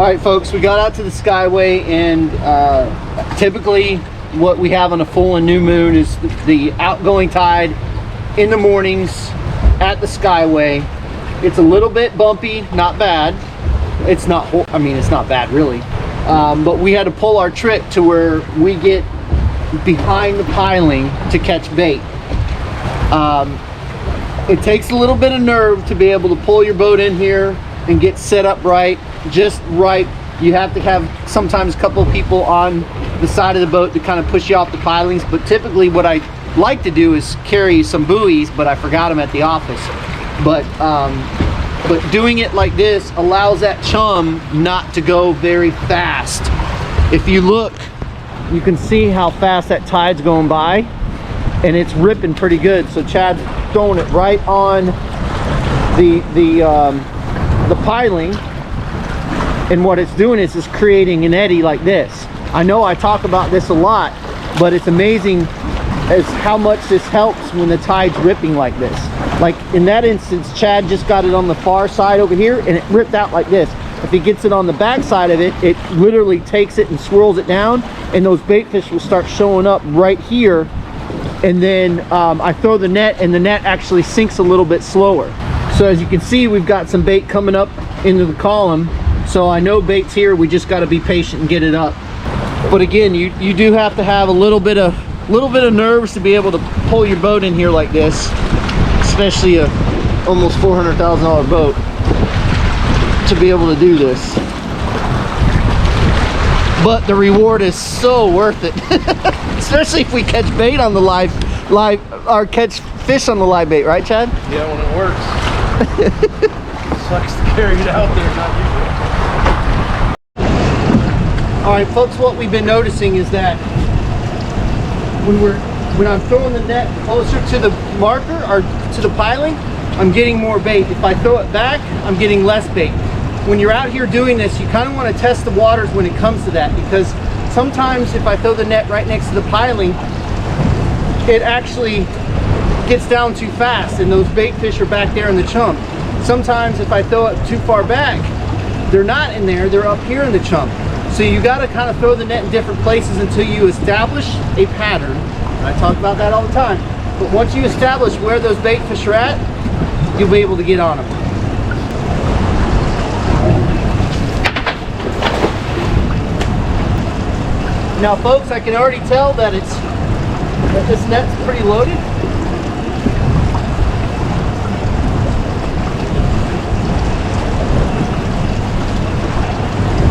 right, folks, we got out to the Skyway, and typically what we have on a full and new moon is the outgoing tide in the mornings at the Skyway. It's a little bit bumpy, not bad. It's not, I mean, it's not bad really. But we had to pull our trick to where we get behind the piling to catch bait. It takes a little bit of nerve to be able to pull your boat in here and get set up right, just right. You have to have sometimes a couple of people on the side of the boat to kind of push you off the pilings, but typically what I like to do is carry some buoys, but I forgot them at the office. But doing it like this allows that chum not to go very fast. If you look, you can see how fast that tide's going by, and it's ripping pretty good. So Chad's throwing it right on the piling, and what it's doing is it's creating an eddy like this. I know I talk about this a lot, but it's amazing as how much this helps when the tide's ripping like this. Like in that instance, Chad just got it on the far side over here and it ripped out like this. If he gets it on the back side of it, it literally takes it and swirls it down, and those bait fish will start showing up right here. And then I throw the net, and the net actually sinks a little bit slower. So as you can see, we've got some bait coming up into the column. So I know bait's here, we just got to be patient and get it up. But again, you do have to have a little bit of nerves to be able to pull your boat in here like this, especially a almost $400,000 boat, to be able to do this. But the reward is so worth it. Especially if we catch bait on the live or catch fish on the live bait, right, Chad? Yeah, when it works. Sucks to carry it out there, not use it. All right, folks, what we've been noticing is that when I'm throwing the net closer to the marker or to the piling, I'm getting more bait. If I throw it back, I'm getting less bait. When you're out here doing this, you kind of want to test the waters when it comes to that, because sometimes if I throw the net right next to the piling, it actually gets down too fast and those bait fish are back there in the chum. Sometimes if I throw it too far back, they're not in there, they're up here in the chum. So you got to kind of throw the net in different places until you establish a pattern. I talk about that all the time. But once you establish where those bait fish are at, you'll be able to get on them. Now folks, I can already tell that this net's pretty loaded.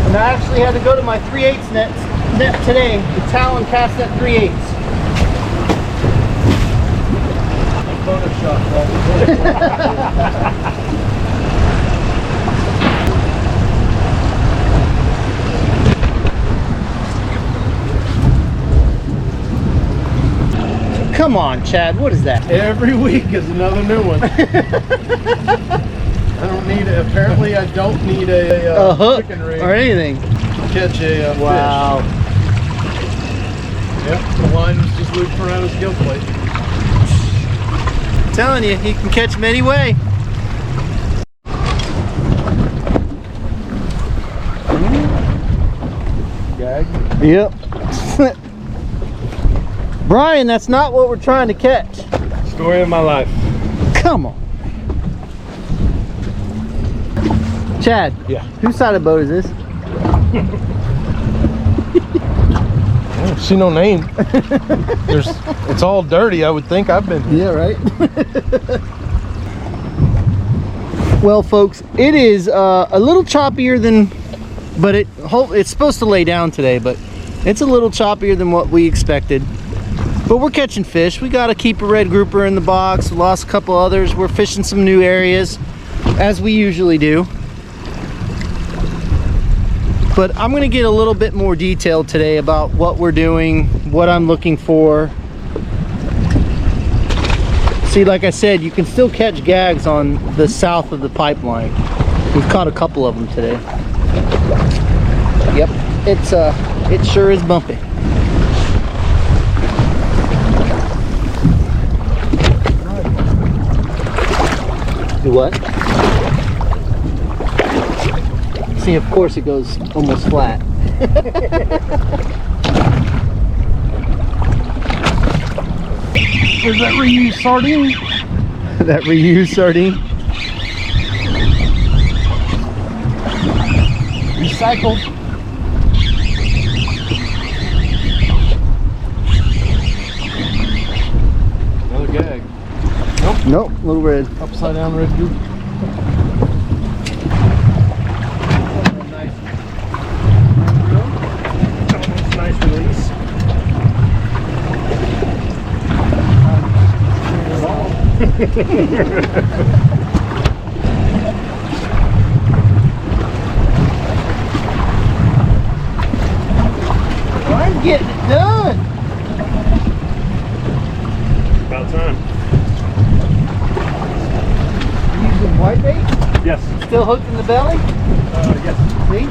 And I actually had to go to my 3/8 net today. The Talon cast net 3/8. Photoshop. Come on, Chad, what is that? Every week is another new one. I don't need it. Apparently, I don't need a hook chicken rig or anything to catch a wow. fish. Yep, the line was just looped around his gill plate. I'm telling you, he can catch them anyway. Gag? Yep. Brian, that's not what we're trying to catch. Story of my life. Come on. Chad. Yeah. Whose side of the boat is this? I don't see no name. It's all dirty. I would think I've been. Yeah, right. Well, folks, it is a little choppier than, but it's supposed to lay down today, but it's a little choppier than what we expected. But we're catching fish. We got to keep a red grouper in the box. We lost a couple others. We're fishing some new areas, as we usually do. But I'm going to get a little bit more detailed today about what we're doing, what I'm looking for. See, like I said, you can still catch gags on the south of the pipeline. We've caught a couple of them today. Yep, it sure is bumpy. Do what? See, of course it goes almost flat. There's that reused sardine. That reused sardine. Recycled. Another gag. Nope, little red. Upside down red group. Nice release. I'm getting it done. About time. You using whitebait? Yes. Still hooked in the belly? Yes. See?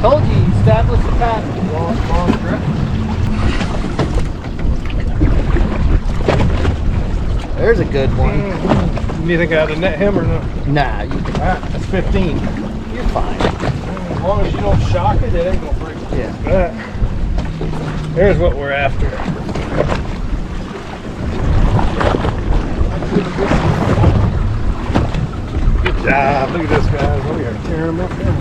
Told you, you established the pattern. Long grip. There's a good one. You think I had to net him or no? Nah, you can. That's 15. You're fine. As long as you don't shock it, it ain't gonna break. Yeah. There's what we're after. Good job. Look at this, guys. We are tearing them up there.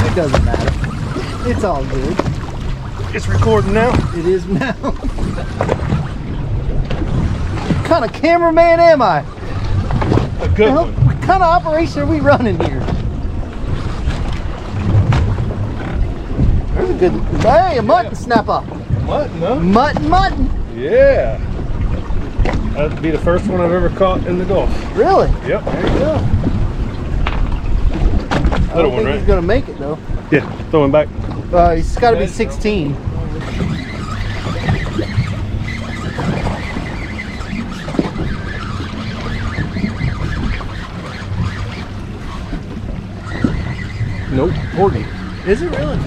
It doesn't matter. It's all good. It's recording now. It is now. What kind of cameraman am I? A good one. What kind of operation are we running here? There's a good. Hey, a mutton snapper. Mutton, huh? Mutton. Yeah. That'd be the first one I've ever caught in the Gulf. Really? Yep. There you go. I don't think he's gonna make it though. Yeah. Throw him back. He's got to be 16. Nope. 40. Is it really?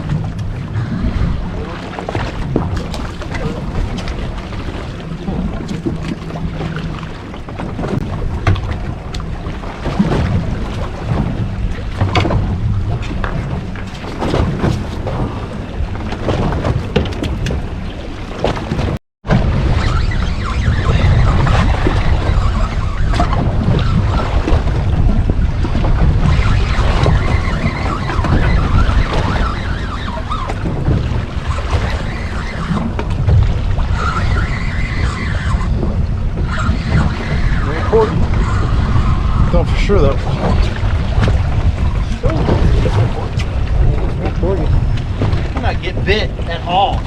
Not for sure though. I'm not getting bit at all.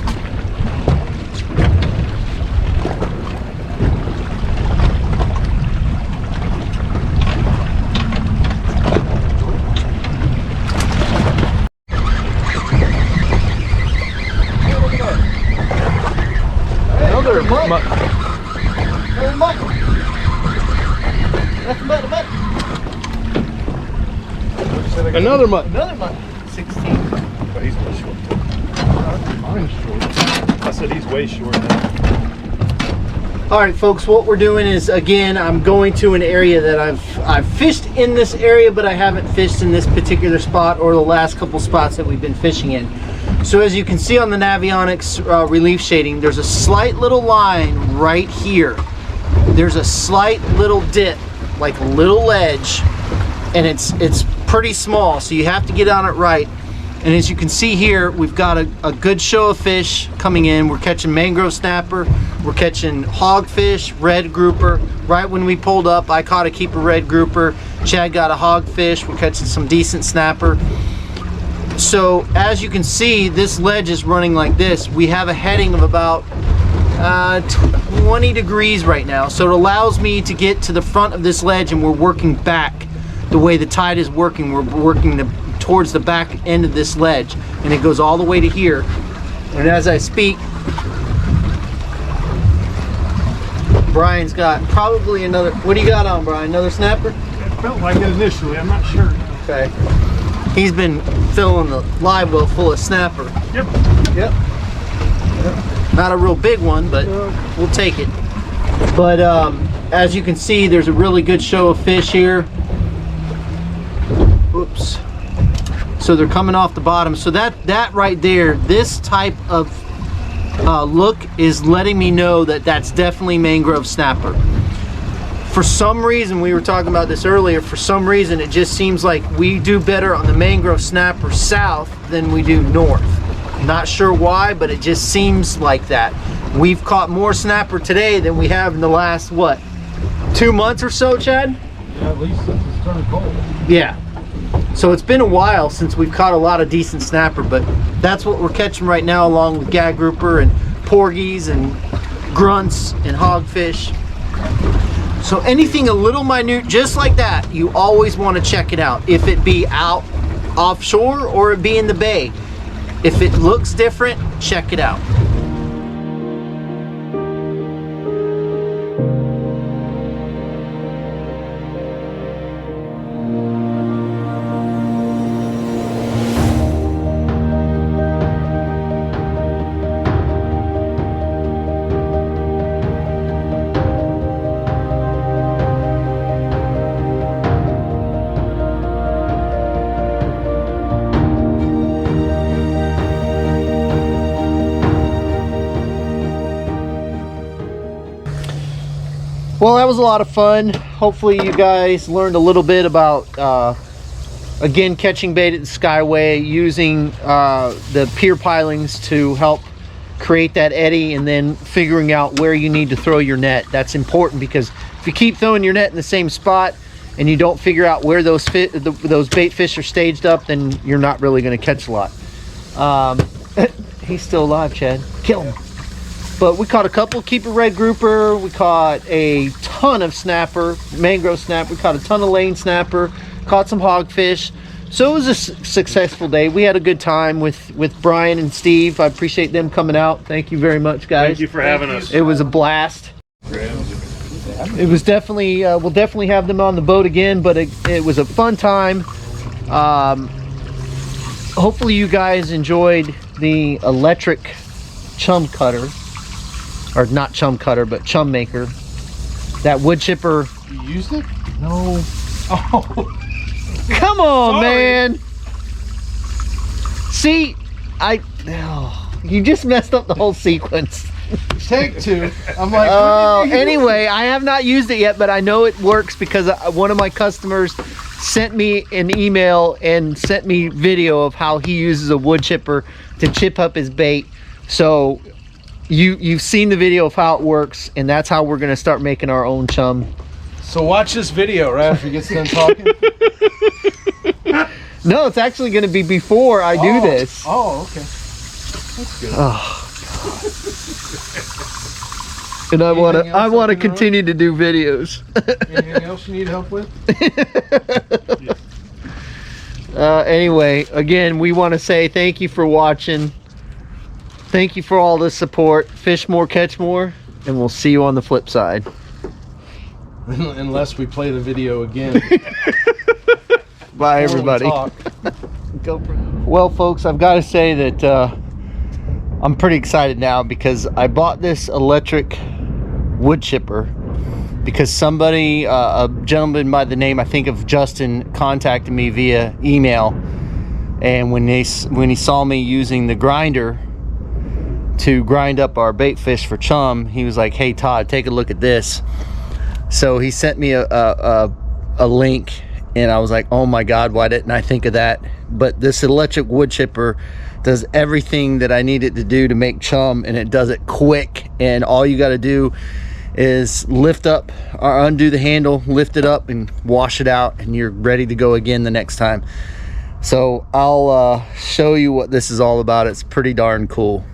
Another mutt. Another mutt. That's a mutt. Another mutt. Another mutt. 16. But he's way short too. Mine's short. I said he's way short now. All right, folks, what we're doing is, again, I'm going to an area that I've fished in this area, but I haven't fished in this particular spot or the last couple spots that we've been fishing in. So as you can see on the Navionics relief shading, there's a slight little line right here. There's a slight little dip, like a little ledge, and it's pretty small, so you have to get on it right. And as you can see here, we've got a good show of fish coming in. We're catching mangrove snapper, we're catching hogfish, red grouper. Right when we pulled up, I caught a keeper red grouper. Chad got a hogfish. We're catching some decent snapper. So as you can see, this ledge is running like this. We have a heading of about 20 degrees right now. So it allows me to get to the front of this ledge, and we're working back the way the tide is working. We're working towards the back end of this ledge, and it goes all the way to here. And as I speak, Brian's got probably another. What do you got on, Brian? Another snapper? It felt like it initially. I'm not sure. Okay. He's been filling the live well full of snapper. Yep. Yep. Not a real big one, but we'll take it. But as you can see, there's a really good show of fish here. Oops. So they're coming off the bottom. So that right there, this type of look is letting me know that that's definitely mangrove snapper. For some reason, we were talking about this earlier, for some reason it just seems like we do better on the mangrove snapper south than we do north. Not sure why, but it just seems like that. We've caught more snapper today than we have in the last, what, 2 months or so, Chad? Yeah, at least since it's turned cold. Yeah. So it's been a while since we've caught a lot of decent snapper, but that's what we're catching right now, along with gag grouper and porgies and grunts and hogfish. So anything a little minute just like that, you always want to check it out. If it be out offshore or it be in the bay. If it looks different, check it out. Well, that was a lot of fun. Hopefully you guys learned a little bit about, again, catching bait at the Skyway, using the pier pilings to help create that eddy, and then figuring out where you need to throw your net. That's important, because if you keep throwing your net in the same spot and you don't figure out where those bait fish are staged up, then you're not really going to catch a lot. He's still alive, Chad. Kill him. But we caught a couple keeper red grouper. We caught a ton of snapper, mangrove snapper. We caught a ton of lane snapper. Caught some hogfish. So it was a successful day. We had a good time with Brian and Steve. I appreciate them coming out. Thank you very much, guys. Thank you for having us. It was a blast. It was definitely, we'll definitely have them on the boat again, but it was a fun time. Hopefully you guys enjoyed the electric chum cutter. Or not chum cutter, but chum maker. That wood chipper. You used it? No. Oh. Come on, Sorry. man. See, you just messed up the whole sequence. Take two. I'm like, anyway, I have not used it yet, but I know it works because one of my customers sent me an email and sent me video of how he uses a wood chipper to chip up his bait. So you've seen the video of how it works, and that's how we're gonna start making our own chum. So watch this video right after he gets done talking. No, it's actually gonna be before I do this. Oh, okay. That's good. Oh, God. And I wanna continue to do videos. Anything else you need help with? Anyway, again, we want to say thank you for watching. Thank you for all the support. Fish more, catch more, and we'll see you on the flip side. Unless we play the video again. Bye, everybody. Well, folks, I've got to say that I'm pretty excited now, because I bought this electric wood chipper because somebody, a gentleman by the name, I think of Justin, contacted me via email, and when he saw me using the grinder to grind up our bait fish for chum, he was like, "Hey Todd, take a look at this." So he sent me a link, and I was like, oh my God, why didn't I think of that? But this electric wood chipper does everything that I need it to do to make chum, and it does it quick. And all you got to do is lift up or undo the handle, lift it up, and wash it out, and you're ready to go again the next time. So I'll show you what this is all about. It's pretty darn cool.